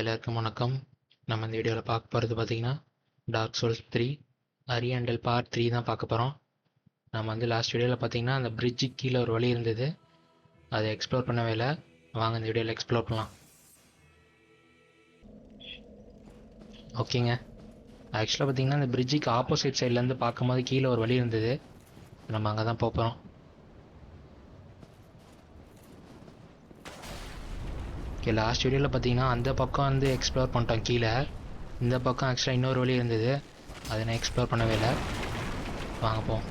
எல்லாருக்கும் வணக்கம். நம்ம இந்த வீடியோவில் பார்க்க போகிறது பார்த்தீங்கன்னா டார்க் சோல்ஸ் 3 அரியண்டல் பார்ட் 3 தான் பார்க்க போகிறோம். நம்ம வந்து லாஸ்ட் வீடியோவில் பார்த்தீங்கன்னா அந்த பிரிட்ஜுக்கு கீழே ஒரு வழி இருந்தது, அதை எக்ஸ்ப்ளோர் பண்ணவே இல்லை. வாங்க இந்த வீடியோவில் எக்ஸ்ப்ளோர் பண்ணலாம். ஓகேங்க, ஆக்சுவலாக பார்த்தீங்கன்னா அந்த பிரிட்ஜுக்கு ஆப்போசிட் சைட்லேருந்து பார்க்கும்போது கீழே ஒரு வழி இருந்தது. நம்ம அங்கே தான் போகிறோம். ஓகே, லாஸ்ட் வீடியோவில் பார்த்தீங்கன்னா அந்த பக்கம் வந்து எக்ஸ்ப்ளோர் பண்ணிட்டோம் கீழே. இந்த பக்கம் ஆக்சுவலாக இன்னொரு வழி இருந்தது, அதை நான் எக்ஸ்ப்ளோர் பண்ணவே இல்லை. வாங்க போவோம்.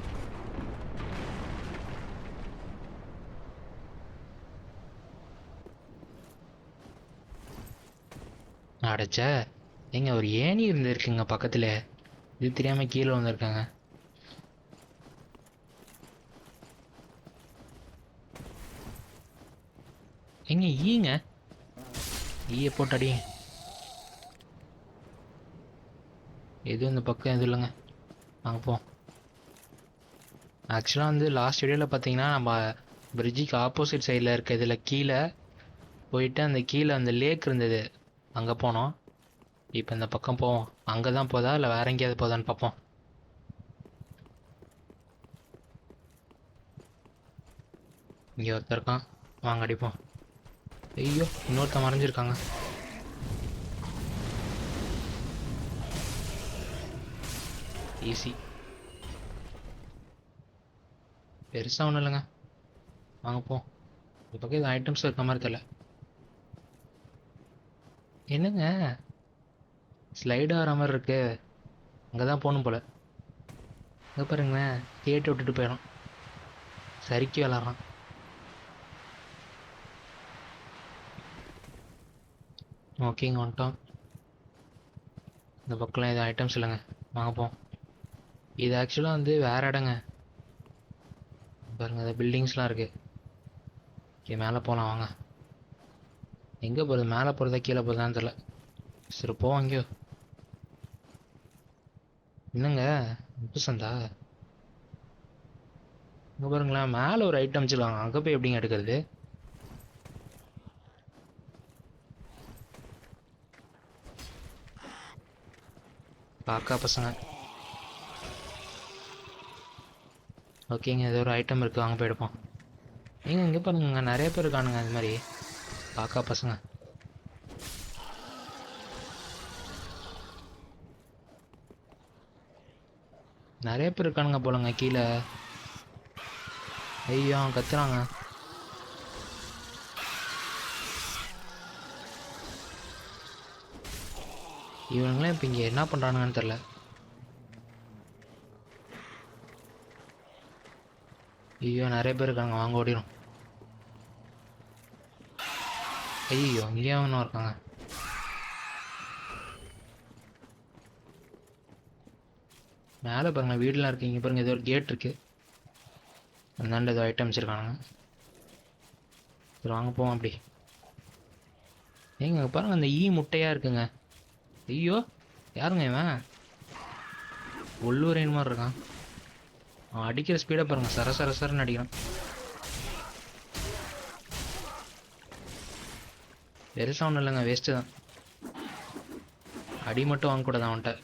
அடைச்ச எங்க ஒரு ஏணி இருந்திருக்குங்க பக்கத்தில், இது தெரியாமல் கீழே வந்திருக்காங்க. எங்க ஈங்க ஈயை போட்டாடி, எதுவும் இந்த பக்கம் எதுவும் இல்லைங்க. வாங்க போவோம். ஆக்சுவலாக வந்து லாஸ்ட் வீடியோவில் பார்த்தீங்கன்னா நம்ம பிரிட்ஜுக்கு ஆப்போசிட் சைடில் இருக்க இதில் கீழே போயிட்டு அந்த கீழே அந்த லேக் இருந்தது, அங்கே போனோம். இப்போ இந்த பக்கம் போவோம். அங்கே தான் போதா இல்லை வேற எங்கேயாவது போதான்னு பார்ப்போம். இங்கே ஒருத்தர் இருக்கான், வாங்க அடிப்போம். ஐயோ, இன்னொருத்தன் மறைஞ்சிருக்காங்க. ஈஸி, பெருசாக ஒன்றும் இல்லைங்க. வாங்க போவோம். இந்த பக்கம் இது ஐட்டம்ஸ் இருக்க மாதிரி தெரியல. என்னங்க ஸ்லைடு ஆகிற மாதிரி இருக்கு, அங்கே தான் போகணும் போல். அங்கே பாருங்களேன், கேட்டு விட்டுட்டு போயிடும். சரிக்கு விளாட்றான். ஓகேங்க, வந்துட்டோம். இந்த பக்கம்லாம் எதுவும் ஐட்டம்ஸ் இல்லைங்க. வாங்க போவோம். இது ஆக்சுவலாக வந்து வேறு இடங்க. பாருங்கள், இந்த பில்டிங்ஸ்லாம் இருக்குது. ஓகே, மேலே போகலாம் வாங்க. எங்கே போகிறது, மேலே போகிறதா கீழே போகிறதான்னு தெரில. சரி போவோம். அங்கேயோ என்னங்க சந்தா, இங்கே பாருங்களேன், மேலே ஒரு ஐட்டம் வச்சுருக்காங்க. அங்கே போய் எப்படிங்க எடுக்கிறது? பாக்கா பசங்க. ஓகேங்க, ஏதோ ஒரு ஐட்டம் இருக்குது, வாங்க போய் எடுப்போம். ஏங்க இங்கே பாருங்க, நிறைய பேர் இருக்கானுங்க அது மாதிரி பாக்கா பசங்க. நிறைய பேர் இருக்கானுங்க போலங்க கீழே. ஐயோ, கத்துறாங்க. இவனுங்களாம் இப்போ இங்கே என்ன பண்ணுறானுங்கன்னு தெரில. ஐயோ, நிறைய பேர் இருக்காங்க, வாங்க ஓடிடும். ஐயோ, இங்கேயே ஒன்றும் இருக்காங்க. மேலே பாருங்க, வீடெலாம் இருக்குது. இங்கே பாருங்கள், ஏதோ ஒரு கேட் இருக்குது, அந்தாண்ட ஏதோ ஐட்டம் வச்சுருக்கானுங்க. சரி வாங்க போவோம். அப்படி ஏங்க பாருங்கள், அந்த ஈ முட்டையாக இருக்குங்க. ஐயோ, யாருங்க இவன்? உள்ளூரேன் மாதிரி இருக்கான். அவன் அடிக்கிற ஸ்பீடை பாருங்கள், சர சர சரன்னு அடிக்கிறான். பெருசாக ஒன்றும் இல்லைங்க, வேஸ்ட்டு தான். அடி மட்டும் வாங்கக்கூடாது அவன்கிட்ட.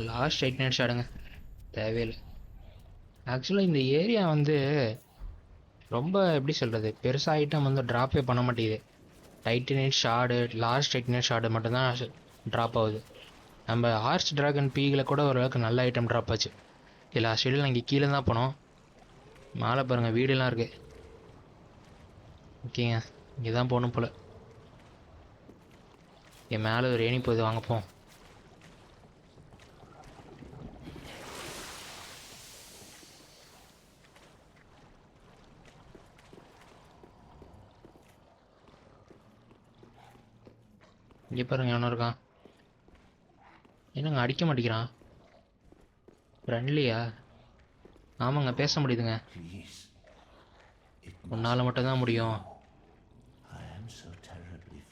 லாஸ்ட் 8 நிமிஷம் ஆடுங்க, தேவையில்லை. ஆக்சுவலாக இந்த ஏரியா வந்து ரொம்ப எப்படி சொல்கிறது, பெருசாக ஐட்டம் வந்து ட்ராப்பே பண்ண மாட்டேங்குது. Titanate shared, last titanate shared மட்டும்தான் ட்ராப் ஆகுது. நம்ம ஹார்ஸ் ட்ராகன் பீகில் கூட ஓரளவுக்கு நல்ல ஐட்டம் ட்ராப் ஆச்சு. இல்லை லாஸ்ட் வீடியோவில் இங்கே கீழே தான் போனோம். மேலே பாருங்கள், வீடெல்லாம் இருக்குது. ஓகேங்க, இங்கே தான் போகணும் போல். என் மேலே ஒரு ஏணி போகுது, வாங்கப்போம். இங்கே பாருங்க, எவனோ இருக்கான். என்னங்க அடிக்க மாட்டேங்கிறான்? ஃப்ரெண்ட்லியா? ஆமாங்க, பேச முடியுதுங்க. உன்னால் மட்டும்தான் முடியும்.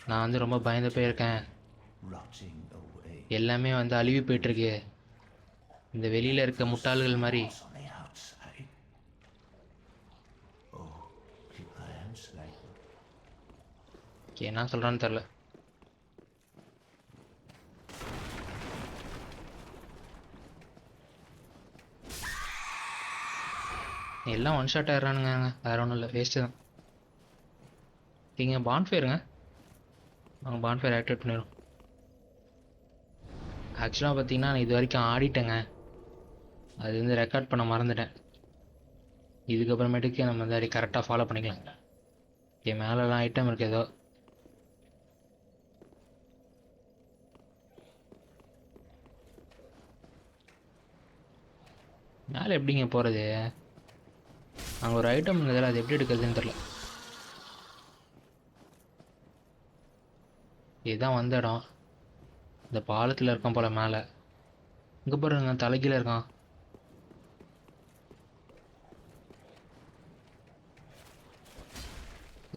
நான் வந்து ரொம்ப பயந்து போயிருக்கேன். எல்லாமே வந்து அழிவு போயிட்டுருக்கு. இந்த வெளியில் இருக்க முட்டாள்கள் மாதிரி என்ன சொல்கிறான்னு தெரில. எல்லாம் ஒன் ஷாட் ஆயிடுறானுங்க. வேறு ஒன்றும் இல்லை, வேஸ்ட்டு தான். நீங்கள் பான்ஃபயருங்க, நாங்கள் பான்ஃபயர் ஆக்டிவேட் பண்ணிடுறோம். ஆக்சுவலாக பார்த்தீங்கன்னா நான் இது வரைக்கும் ஆடிட்டேங்க. அது வந்து ரெக்கார்ட் பண்ண மறந்துட்டேன். இதுக்கப்புறமேட்டுக்கு நம்ம வந்து கரெக்டாக ஃபாலோ பண்ணிக்கலாம். ஓகே, மேலெலாம் ஐட்டம் இருக்குது ஏதோ. மேலே எப்படிங்க போகிறது? அங்கே ஒரு ஐட்டம் இருந்ததில்ல, அது எப்படி எடுக்கிறதுன்னு தெரில. இதுதான் வந்த இடம். இந்த பாலத்தில் இருக்கான் போல் மேலே. இங்கே பாருங்க, தலைக்கீழ இருக்கான்.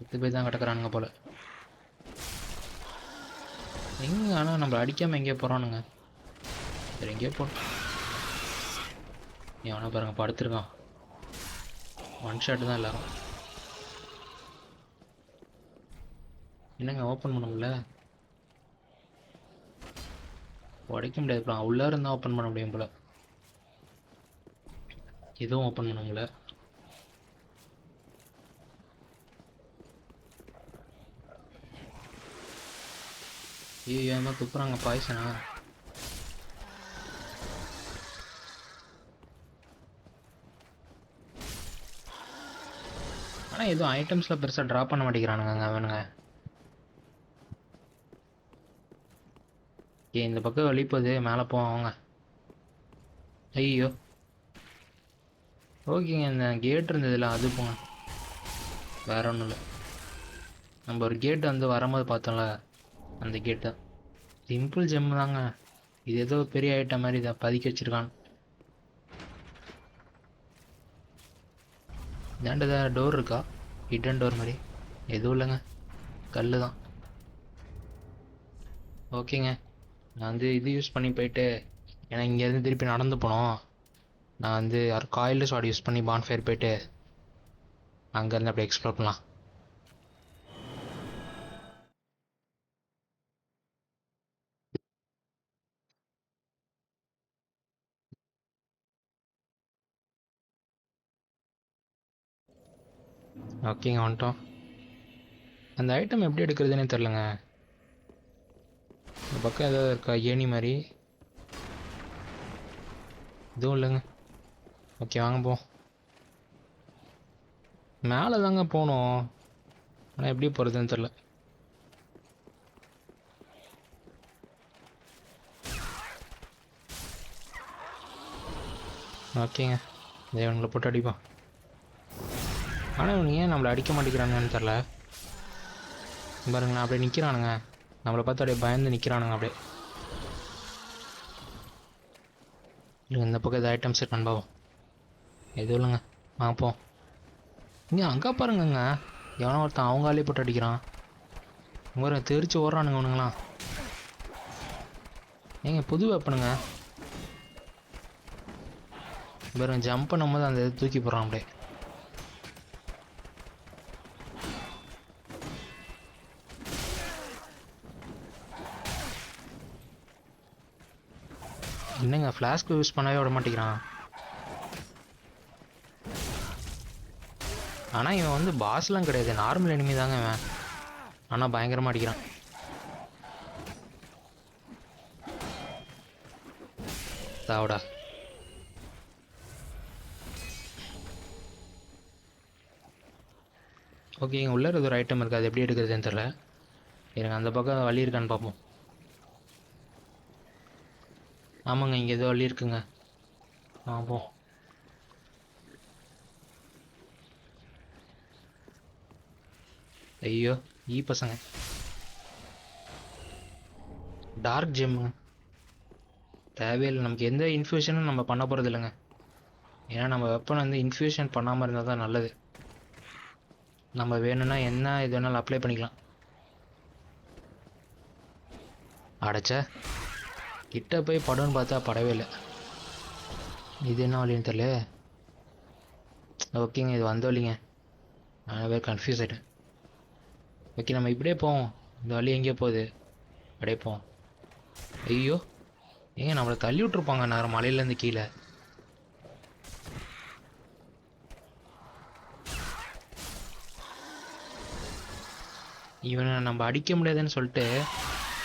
இது போய் தான் கிடக்குறானுங்க போல். எங்கே ஆனால் நம்ம அடிக்காமல் எங்கேயோ போகிறானுங்க. சரி, எங்கேயோ போ. எவனை பாருங்க படுத்துருக்கான். ஒன் ஷாட்டு தான் எல்லாரும். என்னங்க ஓப்பன் பண்ண முடியல? உடைக்க முடியாது போல. உள்ளே இருந்தால் ஓப்பன் பண்ண முடியும் போல். எதுவும் ஓப்பன் பண்ண முடியல. ஐயோ, ஏன் துப்புறாங்க பாய்சனா? ஆனால் எதுவும் ஐட்டம்ஸில் பெருசாக ட்ராப் பண்ண மாட்டேங்கிறானுங்க அவனுங்க. இந்த பக்கம் வழி போகுது, மேலே போவாங்க. ஐயோ, ஓகேங்க. இந்த கேட் இருந்ததில்ல, அது போங்க. வேற ஒன்றும் இல்லை. நம்ம ஒரு கேட் வந்து வரும்போது பார்த்தோம்ல, அந்த கேட் தான். சிம்பிள் ஜெம் தாங்க. இது ஏதோ பெரிய ஐட்டம் மாதிரி இதை பதுக்கி வச்சிருக்கான். இதாண்ட ஏதாவது டோர் இருக்கா? ஹிடன் டோர் மாதிரி எதுவும் இல்லைங்க, கல் தான். ஓகேங்க, நான் வந்து இது யூஸ் பண்ணி போயிட்டு, ஏன்னா இங்கேருந்து திருப்பி நடந்து போனோம். நான் வந்து காயில் ஷாட் யூஸ் பண்ணி பான்ஃபயர் போயிட்டு அங்கேருந்து அப்படியே எக்ஸ்ப்ளோர் பண்ணலாம். ஓகேங்க, வந்துட்டோம். அந்த ஐட்டம் எப்படி எடுக்கிறதுனே தெரிலங்க. இந்த பக்கம் ஏதாவது இருக்கா ஏணி மாதிரி? எதுவும் இல்லைங்க. ஓகே, வாங்க போ. மேலே தாங்க போகணும், ஆனால் எப்படி போகிறதுன்னு தெரில. ஓகேங்க, இவனுங்களை போட்டு அடிப்பான். ஆனால் இவனுங்க ஏன் நம்மளை அடிக்க மாட்டேங்கிறானுங்கன்னு தெரில. பாருங்களேன், அப்படியே நிற்கிறானுங்க. நம்மளை பார்த்து அப்படியே பயந்து நிற்கிறானுங்க அப்படியே. இல்லை, இந்த பக்கம் எதாவது ஐட்டம்ஸ் இருக்கான்னு பாவம். எதுவும் இல்லைங்க, பார்ப்போம். இங்கே அங்கே பாருங்கங்க, எவனோ ஒருத்தன் அவங்காலே போட்டு அடிக்கிறான். ஒரு தெரிச்சு ஓடுறானுங்க அவனுங்களாம். ஏங்க புது வெப்பனுங்க. பாருங்க, ஜம்ப் பண்ணும்போது அந்த இதை தூக்கி போடுறான் அப்படியே. என்னங்க ஃப்ளாஸ்க்கு யூஸ் பண்ணவே விட மாட்டேங்கிறான். ஆனால் இவன் வந்து பாஸ்லாம் கிடையாது, நார்மல் எனிமி தாங்க இவன். ஆனால் பயங்கரமாக அடிக்கிறான். தாவடா. ஓகே, இங்கே உள்ள ஒரு ஐட்டம் இருக்குது, அது எப்படி எடுக்கிறதுன்னு தெரில. எனக்கு அந்த பக்கம் வழி இருக்கான்னு பார்ப்போம். ஆமாங்க, இங்கே ஏதோ வழி இருக்குங்க. போ. ஐயோ, பசங்க. டார்க் ஜெம்மு தேவையில்லை நமக்கு. எந்த இன்ஃபியூஷனும் நம்ம பண்ண போகிறது இல்லைங்க. ஏன்னா நம்ம வெப்பன் வந்து இன்ஃபியூஷன் பண்ணாமல் இருந்தால் தான் நல்லது. நம்ம வேணும்னா என்ன இது வேணாலும் அப்ளை பண்ணிக்கலாம். அடைச்ச கிட்ட போய் படம்னு பார்த்தா படவே இல்லை. இது என்ன வழின்னு தெரியல. ஓகேங்க, இது வந்த வழிங்க. நான் வேறு கன்ஃபியூஸ் ஆகிட்டேன். ஓகே நம்ம இப்படியே போவோம். இந்த வழி எங்கேயோ போகுது. அப்படியே போவோம். ஐயோ, ஏங்க நம்மளை தள்ளி விட்டுருப்பாங்க நேரம் மலையிலேருந்து கீழே. இவனை நம்ம அடிக்க முடியாதுன்னு சொல்லிட்டு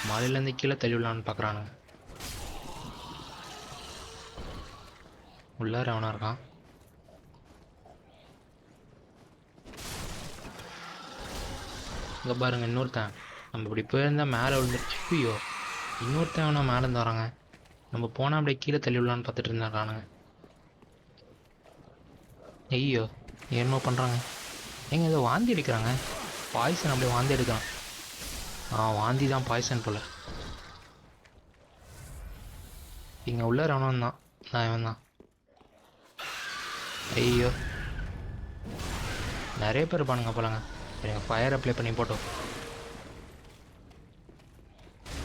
மலையிலேருந்து கீழே தள்ளி விடலான்னு பார்க்குறானுங்க. உள்ளார அவனா இருக்கான். இங்கே பாருங்க இன்னொருத்தன். நம்ம இப்படி போயிருந்தா மேலே விழுந்துருச்சு. ஐயோ, இன்னொருத்தன் அவனை மேலே இருந்து வராங்க. நம்ம போனால் அப்படியே கீழே தள்ளி விடலான்னு பார்த்துட்டு இருந்தாங்க. ஐயோ, என்ன பண்ணுறாங்க? எங்க ஏதோ வாந்தி எடுக்கிறாங்க. பாய்சன் அப்படியே வாந்தி எடுக்கிறான். வாந்தி தான் பாய்சன் போல். இங்கே உள்ளார அவனும் தான். நான் இவன் தான். ஐயோ, நிறைய பேர் இருப்பானுங்க போலங்க. சரிங்க, ஃபயர் அப்ளை பண்ணி போட்டோம்.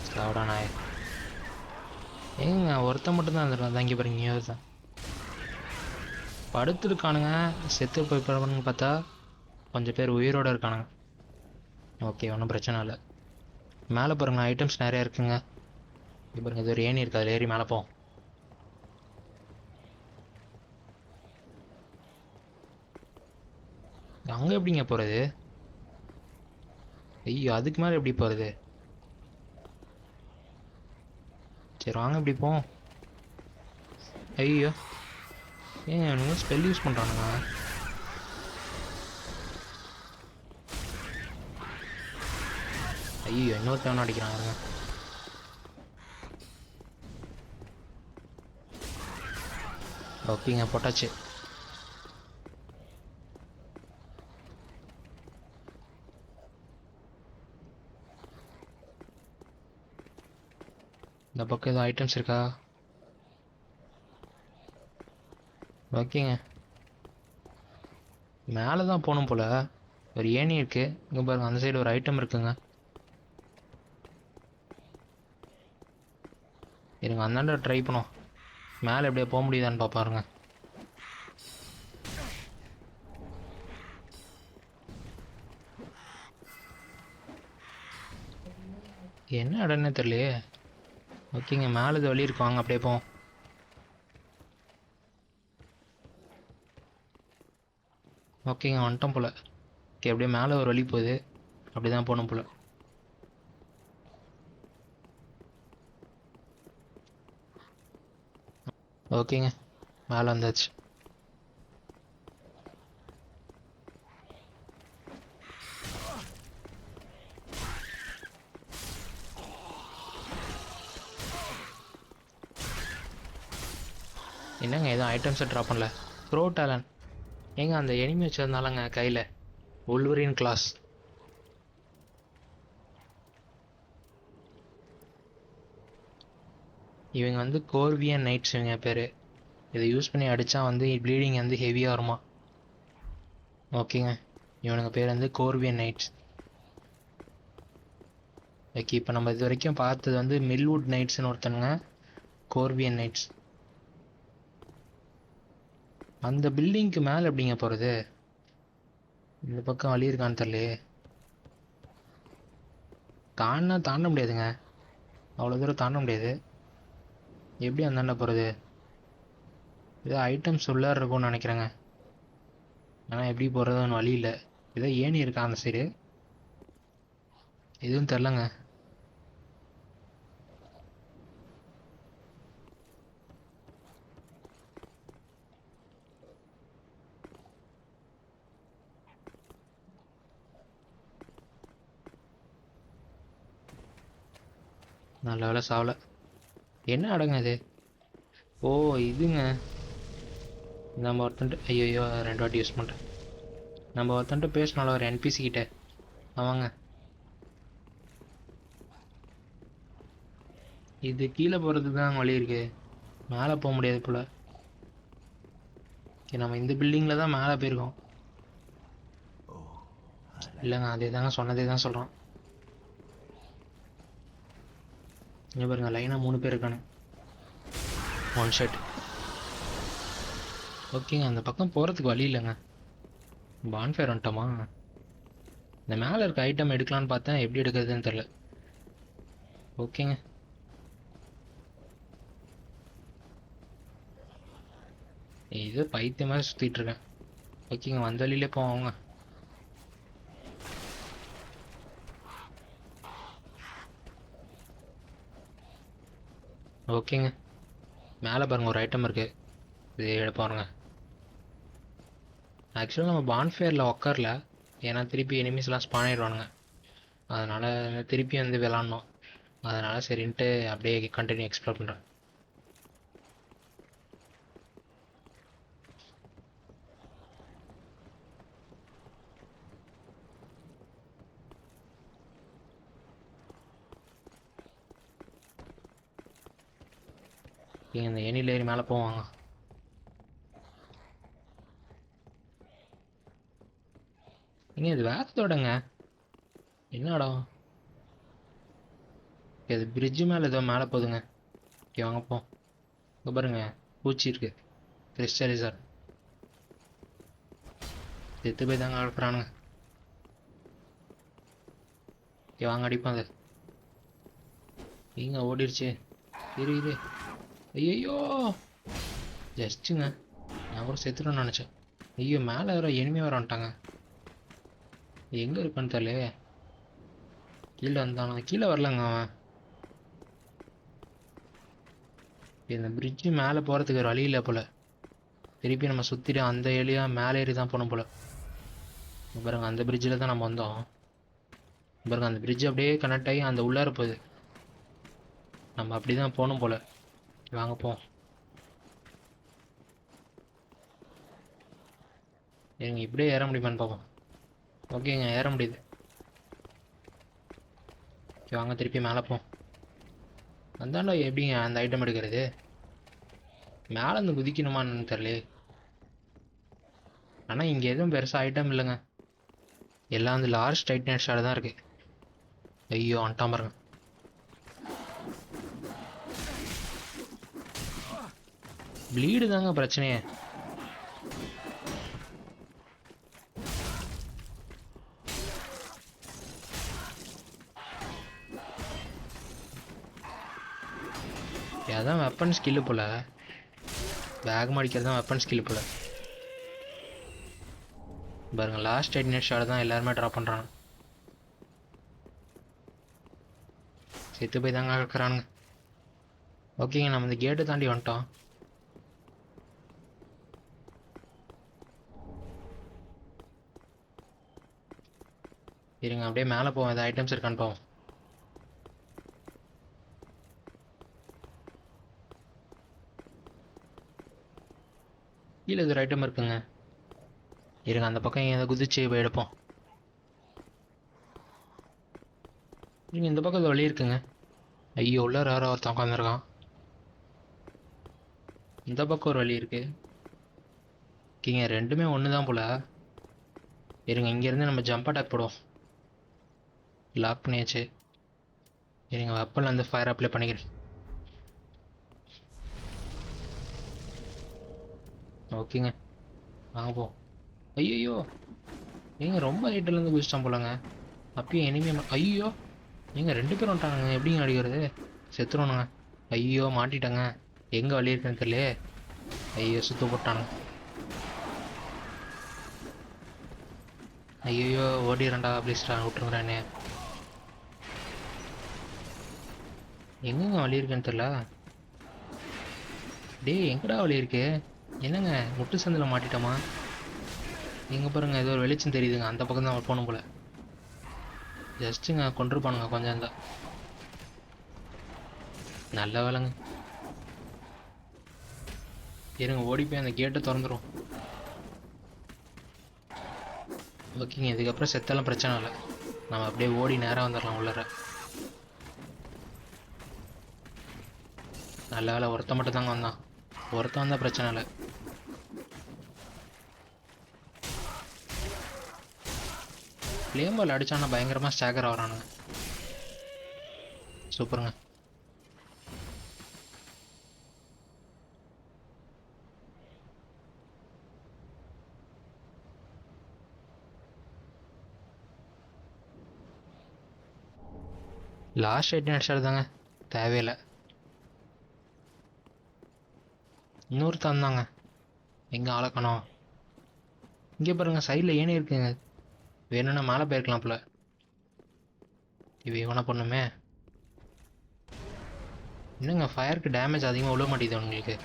சாப்பிடா நாய். ஏங்க ஒருத்தன் மட்டும்தான் இருந்துருக்கான். தங்கி பாருங்க தான் படுத்துருக்கானுங்க. செத்து போய் படுப்பானுங்க பார்த்தா கொஞ்சம் பேர் உயிரோடு இருக்கானுங்க. ஓகே, ஒன்றும் பிரச்சனை இல்லை. மேலே பாருங்க ஐட்டம்ஸ் நிறையா இருக்குங்க. இப்போ பாருங்க இது ஒரு ஏணி இருக்குது. அதில் ஏறி மேலே போவோம். அங்கே எப்படிங்க போகிறது? ஐயோ, அதுக்கு மேலே எப்படி போகிறது? சரி வாங்க இப்படி போவோம். ஐயோ, ஏன் அவனுங்க ஸ்பெல் யூஸ் பண்ணுறானுங்க? ஐயோ, இன்னொருத்தவனும் அடிக்கிறாங்க. ஓகேங்க, போட்டாச்சு. இந்த பக்கம் எதுவும் ஐட்டம்ஸ் இருக்கா? ஓகேங்க, மேலே தான் போகணும் போல். ஒரு ஏணி இருக்குது. இங்கே பாருங்க அந்த சைடு ஒரு ஐட்டம் இருக்குங்க. இருங்க அந்தாண்ட ட்ரை பண்ணுவோம். மேலே எப்படியா போக முடியுதான்னு பார்ப்பாருங்க. என்ன இடம்னே தெரியலையே. ஓகேங்க, மேலே இது வழி இருக்கு. வாங்க அப்படியே போவோம். ஓகேங்க, வந்துட்டோம் போல். ஓகே, அப்படியே மேலே ஒரு வழி போகுது. அப்படி தான் போகணும் போல். ஓகேங்க, மேலே வந்தாச்சு. என்னங்க எதுவும் ஐட்டம்ஸை ட்ராப் பண்ணல? ப்ரோ டேலன். ஏங்க அந்த எனிமி வச்சிருந்தாலங்க கையில் வொல்வரின் கிளாஸ். இவங்க வந்து கோர்வியன் நைட்ஸ் இவங்க பேர். இதை யூஸ் பண்ணி அடித்தா வந்து ப்ளீடிங் வந்து ஹெவியாக வருமா. ஓகேங்க, இவனுங்க பேர் வந்து கோர்வியன் நைட்ஸ். ஓகே, இப்போ நம்ம இது வரைக்கும் பார்த்தது வந்து மில்வுட் நைட்ஸ்னு ஒருத்தனுங்க, கோர்வியன் நைட்ஸ். அந்த பில்டிங்க்கு மேலே எப்படிங்க போகிறது? இந்த பக்கம் வழி இருக்கான்னு தெரியலையே. தாண்ட முடியாதுங்க. அவ்வளோ தூரம் தாண்ட முடியாது. எப்படி அந்தாண்ட போகிறது? ஏதோ ஐட்டம்ஸ் உள்ளார இருக்கும்னு நினைக்கிறேங்க. ஆனால் எப்படி போகிறதுன்னு வழி இல்லை. ஏதோ ஏணி இருக்கா அந்த சைடு? எதுவும் தெரிலங்க. நல்ல வேலை சாவலை. என்ன அடங்க இது? ஓ இதுங்க, நம்ம ஒருத்தன்ட்டு ஐயோ 2 வாட்டி யூஸ் பண்ணுறேன். நம்ம ஒருத்தன்ட்டு பேசணும்ல ஒரு என்பிசி கிட்ட. ஆமாங்க, இது கீழே போகிறதுக்கு தான் வழி இருக்குது. மேலே போக முடியாது போல். ஓகே, நம்ம இந்த பில்டிங்கில் தான் மேலே போயிருக்கோம். இல்லைங்க, அதே தாங்க சொன்னதே தான் சொல்கிறோம். இங்கே பாருங்க லைனாக 3 பேர் இருக்கானு. 1 ஷாட். ஓகேங்க, அந்த பக்கம் போகிறதுக்கு வழி இல்லைங்க. பான்ஃபயர் வந்துட்டோமா? இந்த மேலே இருக்க ஐட்டம் எடுக்கலான்னு பார்த்தேன், எப்படி எடுக்கிறதுன்னு தெரில. ஓகேங்க. இது பைத்தியமாக சுற்றிட்டு இருக்கேன். ஓகேங்க, வந்த வழியிலே போவாங்க. ஓகேங்க, மேலே பாருங்க ஒரு ஐட்டம் இருக்குது, இது எடுப்பாருங்க. ஆக்சுவலாக நம்ம பான்ஃபேரில் உக்காரல, ஏன்னா திருப்பி எனிமீஸ்லாம் ஸ்பான் ஆயிடுவானுங்க. அதனால் திருப்பி வந்து விளாட்ணும். அதனால் சரின்ட்டு அப்படியே கண்டினியூ எக்ஸ்ப்ளோர் பண்ணுறேன். இந்த ஏணியில் ஏறி மேலே போவாங்க. இது வேறதோடங்க. என்ன இடம் இது? பிரிட்ஜு மேலே ஏதோ மேலே போகுதுங்க. ஓகே வாங்க போ. இங்கே பாருங்க, பூச்சி இருக்கு, கிறிஸ்டலிசர். செத்து போய் தாங்க அழுப்புறானுங்க. ஓகே வாங்க அடிப்போம் அது. இங்கே ஓடிடுச்சு. இரு. ஐயோ, ஜஸ்ட்டுங்க, நான் கூட செத்துட்டோன்னு நினச்சேன். ஐயோ, மேலே வேற எனிமே வர வந்துட்டாங்க. எங்கே இருக்கான்னு தெரியல. கீழே வந்தானு, கீழே வரலங்க அவன். இந்த பிரிட்ஜு மேலே போகிறதுக்கு ஒரு வழி இல்லை போல். திருப்பி நம்ம சுற்றிட்டு அந்த ஏரியா மேலே ஏறி தான் போகணும் போல். பாருங்க, அந்த பிரிட்ஜில் தான் நம்ம வந்தோம். பாருங்க, அந்த பிரிட்ஜ் அப்படியே கனெக்ட் ஆகி அந்த உள்ளார போகுது. நம்ம அப்படி தான் போகணும் போல். வாங்க போவோம். ஏங்க இப்படியே ஏற முடியுமான்னு பார்ப்போம். ஓகேங்க, ஏற முடியுது. ஓகே வாங்க திருப்பி மேலே போவோம். அந்தாண்டா எப்படிங்க அந்த ஐட்டம் எடுக்கிறது? மேலே இருந்து குதிக்கணுமான்னு தெரியல. ஆனால் இங்கே எதுவும் பெருசாக ஐட்டம் இல்லைங்க. எல்லாம் வந்து லார்ஜ் டைட்னட் ஷாட் தான் இருக்குது. ஐயோ வந்துட்டான் பாருங்க. ப்ளீடு தாங்க பிரச்சனையே. அதான் வெப்பன் ஸ்கில்லு போல். பேக் மாடிக்கிறது தான் வெப்பன் ஸ்கில்லு போல். பாருங்க, லாஸ்ட் டைட்னட் ஷாட் தான் எல்லாருமே ட்ராப் பண்ணுறாங்க. செத்து போய் தாங்க இருக்கிறானுங்க. ஓகேங்க, நம்ம இந்த கேட்டை தாண்டி வந்துட்டோம். இருங்க அப்படியே மேலே போவோம், ஏதாவது ஐட்டம்ஸ் இருக்கான்னு போவோம். கீழே இது ஒரு ஐட்டம் இருக்குங்க. இருங்க அந்த பக்கம் எதை குதிச்சு போய் எடுப்போம். இருங்க, இந்த பக்கம் இது வழி இருக்குங்க. ஐயோ, உள்ள யாரோ ஒருத்தன் உட்காந்துருக்கான். இந்த பக்கம் ஒரு வழி இருக்கு. ஓகேங்க, ரெண்டுமே ஒன்று தான் போல. இருங்க, இங்கேருந்து நம்ம ஜம்ப் அட்டாக் போடுவோம். லாக் பண்ணியாச்சு. இருங்க, வெப்பனில் வந்து ஃபயர் அப்ளை பண்ணிக்கிறேன். ஓகேங்க வாங்க போ. ஐயோ, ஏங்க ரொம்ப ஹைட்டிலேருந்து குதிச்சிட்டான் போலங்க. அப்பயும் இனிமே ஐயோ, ஏங்க 2 பேரும் வந்துட்டானுங்க. எப்படிங்க அடிக்கிறது? செத்துருவானுங்க. ஐயோ மாட்டிட்டாங்க. எங்கே வழி இருக்குன்னு தெரியல. ஐயோ சுத்த போட்டானுங்க. ஐயோ ஓடிடுறேன்டா, ப்ளீஸ்டா விட்டுருங்கிறானே. எங்கெங்க வழி இருக்குன்னு தெரியல. டேய் எங்கடா வழி இருக்கு? என்னங்க முட்டு சந்தில் மாட்டிட்டோமா? எங்கே பாருங்க, ஏதோ ஒரு வெளிச்சம் தெரியுதுங்க. அந்த பக்கம் தான் போகணும் போல. ஜஸ்ட்டுங்க கொண்டிருப்பானுங்க கொஞ்சம் இருந்தால். நல்ல வேலைங்க. இருங்க ஓடி போய் அந்த கேட்டை திறந்துரும். ஓகேங்க, இதுக்கப்புறம் செத்தெல்லாம் பிரச்சனை இல்லை. நம்ம அப்படியே ஓடி நேராக வந்துடலாம் உள்ளார. நல்ல வேலை, ஒருத்த மட்டும் தாங்க வந்தான். ஒருத்தன் வந்தால் பிரச்சனை இல்லை. ஃப்ளேம் பால் அடித்தானா பயங்கரமாக ஸ்டாகர் ஆகிறானுங்க. சூப்பருங்க. லாஸ்ட் 8 நிமிஷம் எடுத்தாங்க, தேவையில்லை. இன்னொருத்தன் தாங்க, எங்கே ஆளக்கணும். இங்கே பாருங்க, சைடில் ஏணி இருக்குங்க, வேணும்னா மேலே போயிருக்கலாம் போல. இவனை பண்ணுமே. என்னங்க ஃபயருக்கு டேமேஜ் அதிகமாக விழ மாட்டேங்குது உங்களுக்கு.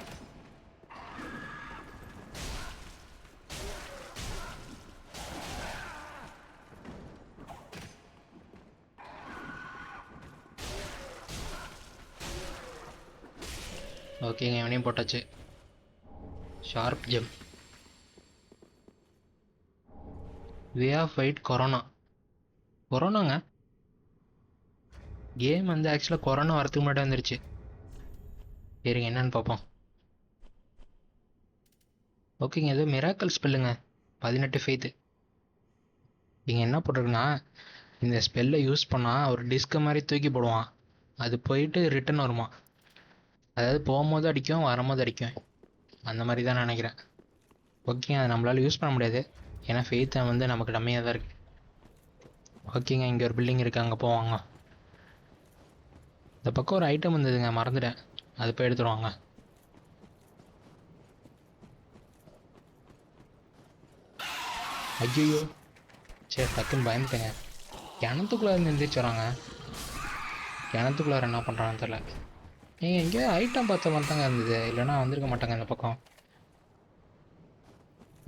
ஓகேங்க, இவனையும் போட்டாச்சு. Sharp gem. Way of fight கொரோனாங்க. கேம் வந்து ஆக்சுவலாக கொரோனா வரதுக்கு முன்னாடி வந்துருச்சு. சரிங்க, என்னன்னு பார்ப்போம். ஓகேங்க, ஏதோ மிராக்கல் ஸ்பெல்லுங்க, 18 ஃபெய்த்து. இங்கே என்ன போட்டிருக்குன்னா, இந்த ஸ்பெல்லை யூஸ் பண்ணால் ஒரு டிஸ்க் மாதிரி தூக்கி போடுவான், அது போயிட்டு ரிட்டன் வருமா. அதாவது போகும்போது அடிக்கும், வரும்போது அடிக்கும், அந்த மாதிரி தான் நினைக்கிறேன். ஓகேங்க, அதை நம்மளால் யூஸ் பண்ண முடியாது, ஏன்னா ஃபெய்த்தை வந்து நமக்கு டம்மியாக தான் இருக்குது. ஓகேங்க, இங்கே ஒரு பில்டிங் இருக்குது, அங்கே போவாங்க. இந்த பக்கம் ஒரு ஐட்டம் வந்ததுங்க, மறந்துட்டேன், அது போய் எடுத்துருவாங்க. ஐயோ, சரி டக்குன்னு பயந்துட்டேங்க. கிணத்துக்குள்ளே இருந்து எந்திரிச்சு வராங்க. கிணத்துக்குள்ளார என்ன பண்ணுறாங்கன்னு தெரில. நீங்கள் எங்கேயோ ஐட்டம் பார்த்த மாதிரி தாங்க இருந்தது, இல்லைன்னா வந்திருக்க மாட்டாங்க இந்த பக்கம்.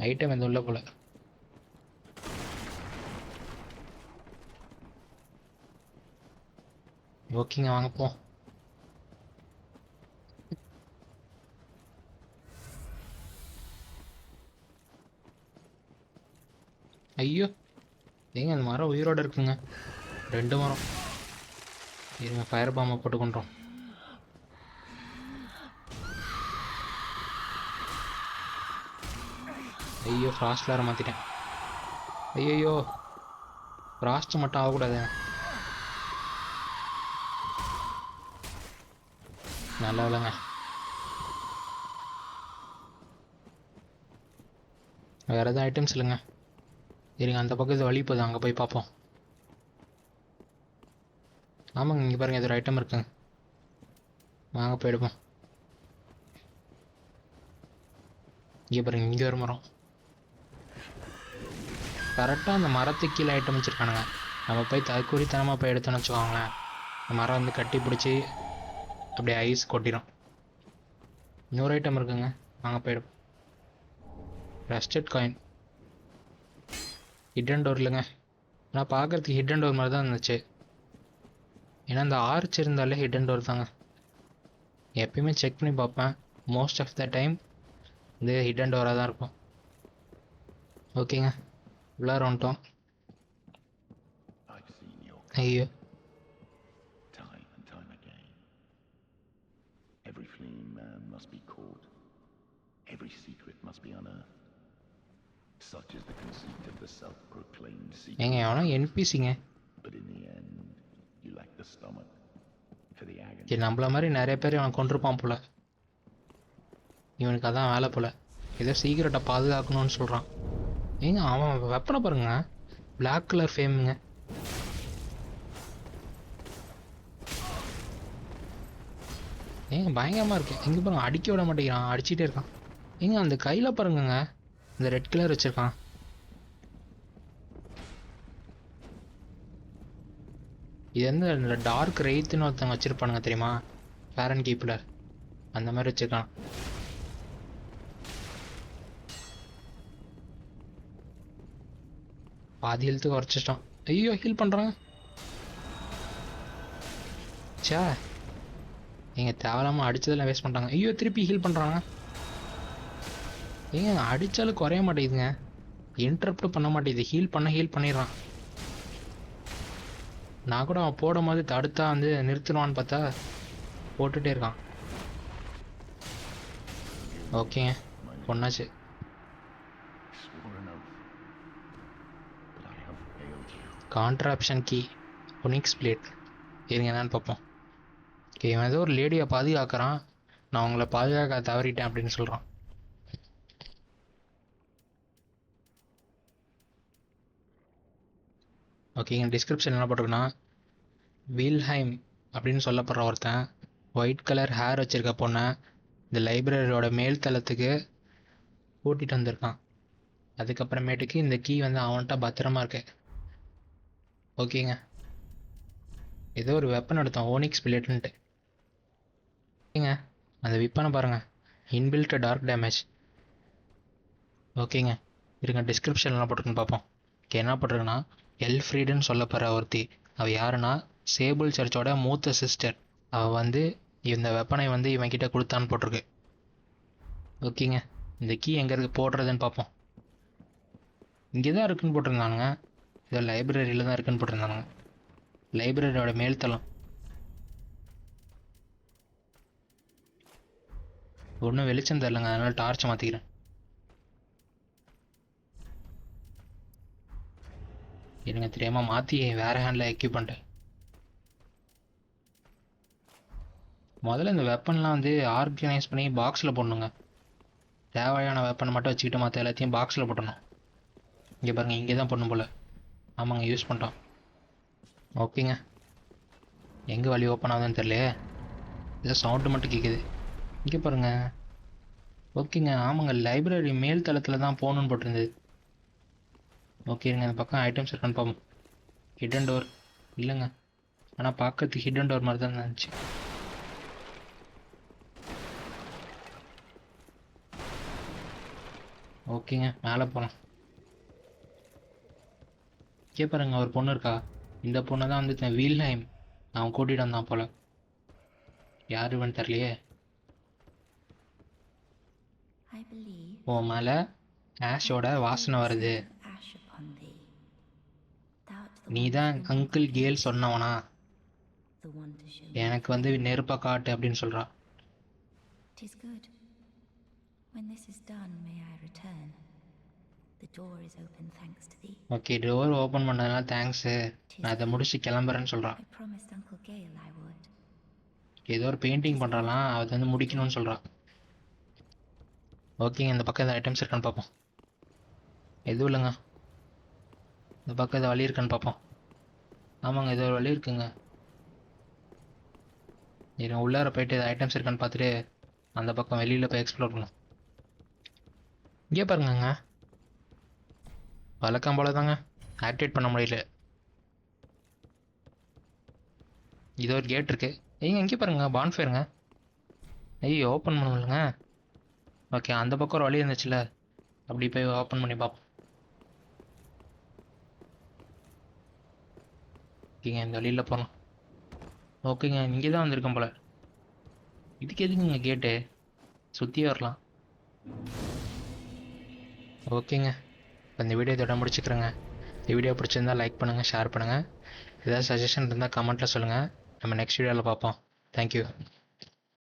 ஐட்டம் எதுவும் இல்லை போல். ஓகேங்க, வாங்க போ. ஐயோ, ஏங்க அந்த மரம் உயிரோடு இருக்குங்க, 2 மரம். இருங்க, ஃபயர் பாம்பை போட்டு கொண்டோம். ஐயோ, ஃப்ராஸ்ட் வேறு மாற்றிட்டேன். ஐயோ, ஃப்ராஸ்ட் மட்டும் ஆகக்கூடாது. நல்லா இல்லைங்க. வேறு எதுவும் ஐட்டம்ஸ் இல்லைங்க. இருங்க, அந்த பக்கம் இது வழி போகுது, அங்கே போய் பார்ப்போம். ஆமாங்க, இங்கே பாருங்கள், இது ஒரு ஐட்டம் இருக்குங்க, வாங்க போயிடுவோம். இங்கே பாருங்க, இங்கே ஒரு மரம். கரெக்டாக அந்த மரத்துக்கு கீழே ஐட்டம் வச்சுருக்கானுங்க. நம்ம போய் தற்கூரித்தனமாக போய் எடுத்தோன்னு வச்சுக்கோங்களேன், அந்த மரம் வந்து கட்டி பிடிச்சி அப்படியே ஐஸ் கொட்டிடும். இன்னொரு ஐட்டம் இருக்குங்க, வாங்க போயிடும். ரஸ்டட் காயின். ஹிடன் டோர் இல்லைங்க, ஆனால் பார்க்குறதுக்கு ஹிடன் டோர் மாதிரி தான் இருந்துச்சு. ஏன்னா அந்த ஆர்ச் இருந்தாலே ஹிடன் டோர் தாங்க. எப்பயுமே செக் பண்ணி பார்ப்பேன், மோஸ்ட் ஆஃப் த டைம் இது ஹிடன் டோராக தான் இருக்கும். ஓகேங்க, உள்ளார வந்துட்டோம். ஐயோ, Every fleeing man must be caught. Every secret must be unearthed. Such is the conceit of the self-proclaimed secret. ஏங்க எவனா என்பிசிங்க. But in the end, you lack the stomach for the agony. சரி, நம்மள மாதிரி நிறைய பேர் இவன் கொண்டிருப்பான் போல. இவனுக்கு அதான் வேலை போல, ஏதோ சீக்கிரட்டை பாதுகாக்கணும்னு சொல்கிறான். ஏங்க அவன் வெப்பனை பாருங்க, பிளாக் கலர் ஃபேமுங்க. ஏங்க பயங்கரமாக இருக்கு. எங்கே பாருங்க, அடிக்க விட மாட்டேங்கிறான், அடிச்சுட்டே இருக்கான். ஏங்க அந்த கையில் பாருங்கங்க, இந்த ரெட் கலர் வச்சுருக்கான். இது வந்து இந்த டார்க் ரெய்த்துன்னு ஒருத்தவங்க வச்சுருப்பானுங்க தெரியுமா, ஃபேரன் கீப்பில், அந்த மாதிரி வச்சுருக்கான். பாதி ஹெல்த்துக்கு குறைச்சிட்டோம். ஐயோ, ஹீல் பண்ணுறாங்க. சே, ஏங்க தேவையில்லாமல் அடித்ததெல்லாம் வேஸ்ட் பண்ணுறாங்க. ஐயோ, திருப்பி ஹீல் பண்ணுறாங்க. ஏங்க அடித்தாலும் குறைய மாட்டேங்குதுங்க, இன்டரப்டும் பண்ண மாட்டேங்குது. ஹீல் பண்ணிடுறான். நான் கூட அவன் போடும் போது தடுத்தா வந்து நிறுத்திடுவான்னு பார்த்தா போட்டுகிட்டே இருக்கான். ஓகேங்க, பொண்ணாச்சு. கான்ட்ராப்ஷன் கீ, ஒனிக்ஸ் பிளேட். இருங்க என்னன்னு பார்ப்போம். ஓகே, இவன் ஏதோ ஒரு லேடியை பாதுகாக்கிறான், நான் உங்களை பாதுகாக்க தவறிட்டேன் அப்படின்னு சொல்கிறான். ஓகேங்க, டிஸ்கிரிப்ஷன் என்ன போட்டிருக்குன்னா, வீல்ஹைம் அப்படின்னு சொல்லப்படுற ஒருத்தன் ஒயிட் கலர் ஹேர் வச்சிருக்க பொண்ணை இந்த லைப்ரரியோட மேல் தளத்துக்கு கூட்டிகிட்டு வந்திருக்கான். அதுக்கப்புறமேட்டுக்கு இந்த கீ வந்து அவன்கிட்ட பத்திரமா இருக்கு. ஓகேங்க, ஏதோ ஒரு வெப்பன் எடுத்தான், ஓனிக்ஸ் பிளேட்டுன்ட்டு. ஓகேங்க, அந்த விப்பனை பாருங்கள், இன்பில்ட் டார்க் டேமேஜ். ஓகேங்க, இருங்க டிஸ்கிரிப்ஷன்லாம் போட்டிருக்குன்னு பார்ப்போம். ஓகே, என்ன போட்டிருக்குன்னா எல்ஃப்ரீடுன்னு சொல்லப்படுற ஒருத்தி. அவள் யாருன்னா சேபிள் சர்ச்சோட மூத்த சிஸ்டர். அவள் வந்து இந்த வெப்பனை வந்து இவன்கிட்ட கொடுத்தான்னு போட்டிருக்கு. ஓகேங்க, இந்த கீ எங்கே இருக்குது போடுறதுன்னு பார்ப்போம். இங்கே தான் இருக்குன்னு போட்டிருந்தானுங்க, இதோ லைப்ரரியில் தான் இருக்குன்னு போட்டிருந்தானுங்க. லைப்ரரியோட மேல்தளம். ஒன்றும் வெளிச்சம் தரலங்க, அதனால டார்ச் மாற்றிக்கிறேன். இருங்க, தெரியாமல் மாற்றி வேறு ஹேண்டில் எக்யூப் பண்ணிட்டேன். முதல்ல இந்த வெப்பன்லாம் வந்து ஆர்கனைஸ் பண்ணி பாக்ஸில் போடணுங்க. தேவையான வெப்பனை மட்டும் வச்சுக்கிட்டு மற்ற எல்லாத்தையும் பாக்ஸில் போட்டணும். இங்கே பாருங்கள், இங்கே தான் போடணும் போல். ஆமாங்க, யூஸ் பண்ணிட்டோம். ஓகேங்க, எங்கே வழி ஓப்பன் ஆகுதுன்னு தெரியலையே, ஏதோ சவுண்டு மட்டும் கேட்குது. இங்கே பாருங்கள். ஓகேங்க, ஆமாங்க, லைப்ரரி மேல் தளத்தில் தான் போகணுன்னு போட்டிருந்தது. ஓகேங்க, இந்த பக்கம் ஐட்டம்ஸ் இருக்கான்னு பார்ப்போம். ஹிடன் டோர் இல்லைங்க, ஆனால் பார்க்கறதுக்கு ஹிடன் டோர் மாதிரி தான் இருந்துச்சு. ஓகேங்க, மேலே போகலாம். இங்கே பாருங்க, ஒரு பொண்ணு இருக்கா. இந்த பொண்ணை தான் வந்து வீல்ஹைம் அவன் கூட்டிகிட்டு வந்தான் போல். யார் இவன் தெரியலையே. I believe உன் மேலே ஆஷோட வாசனை வருது. ash upon thee. Thou art the நீ one தான் to show அங்கிள் me, கேல் சொன்னவனா? the one to show me. எனக்கு வந்து நெருப்பை காட்டு அப்படின்னு சொல்கிறா. 'Tis good. When this is done, may I return. The door is open thanks to thee. Okay, door open பண்ணதுனால தேங்க்ஸு. நான் அதை முடிச்சு கிளம்புறேன்னு சொல்கிறான். I promised Uncle Gale I would. ஏதோ ஒரு பெயிண்டிங் பண்ணுறாலாம், அது வந்து முடிக்கணும்னு சொல்கிறான். ஓகேங்க, இந்த பக்கம் எதாவது ஐட்டம்ஸ் இருக்கான்னு பார்ப்போம். எதுவும் இல்லைங்க, இந்த பக்கம் எதாவது வழி இருக்கான்னு பார்ப்போம். ஆமாங்க, ஏதோ ஒரு வழி இருக்குங்க. இருங்க, உள்ளார போயிட்டு எதாவது ஐட்டம்ஸ் இருக்கான்னு பார்த்துட்டு அந்த பக்கம் வெளியில் போய் எக்ஸ்ப்ளோர் பண்ணலாம். இங்கே பாருங்கங்க, வழக்கம் போல தாங்க, ஆக்டிவேட் பண்ண முடியல. இது ஒரு கேட் இருக்கு. ஏங்க இங்கே பாருங்க, பான்ஃபயருங்க. ஐயோ, ஓப்பன் பண்ண முடியலங்க. ஓகே, அந்த பக்கம் ஒரு வழி இருந்துச்சுல, அப்படி போய் ஓப்பன் பண்ணி பார்ப்போம். ஓகேங்க, இந்த வழியில் போகலாம். ஓகேங்க, இங்கே தான் வந்திருக்கேன் போல். இதுக்கு எதுக்குங்க கேட்டு, சுற்றி வரலாம். ஓகேங்க, இப்போ இந்த வீடியோ இதோட முடிச்சுக்கிறேங்க. இந்த வீடியோ பிடிச்சிருந்தா லைக் பண்ணுங்கள், ஷேர் பண்ணுங்கள். ஏதாவது சஜஷன் இருந்தால் கமெண்ட்டில் சொல்லுங்கள். நம்ம நெக்ஸ்ட் வீடியோவில் பார்ப்போம். தேங்க்யூ.